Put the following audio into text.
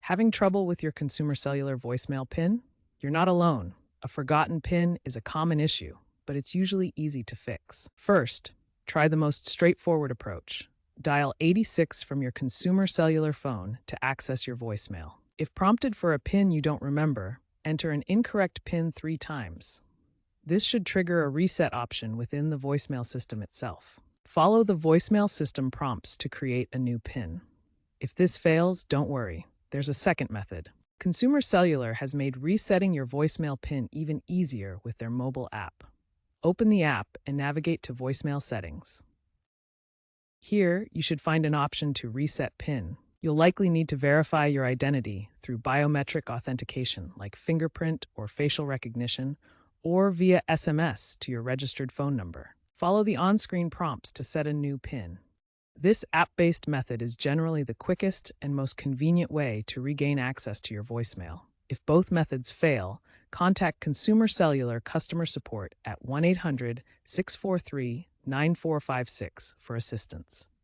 Having trouble with your consumer cellular voicemail PIN? You're not alone. A forgotten PIN is a common issue, but it's usually easy to fix. First, try the most straightforward approach. Dial 86 from your consumer cellular phone to access your voicemail. If prompted for a PIN you don't remember, enter an incorrect PIN 3 times. This should trigger a reset option within the voicemail system itself. Follow the voicemail system prompts to create a new PIN. If this fails, don't worry. There's a second method. Consumer Cellular has made resetting your voicemail PIN even easier with their mobile app. Open the app and navigate to voicemail settings. Here, you should find an option to reset PIN. You'll likely need to verify your identity through biometric authentication like fingerprint or facial recognition, or via SMS to your registered phone number. Follow the on-screen prompts to set a new PIN. This app-based method is generally the quickest and most convenient way to regain access to your voicemail. If both methods fail, contact Consumer Cellular customer support at 1-800-643-9456 for assistance.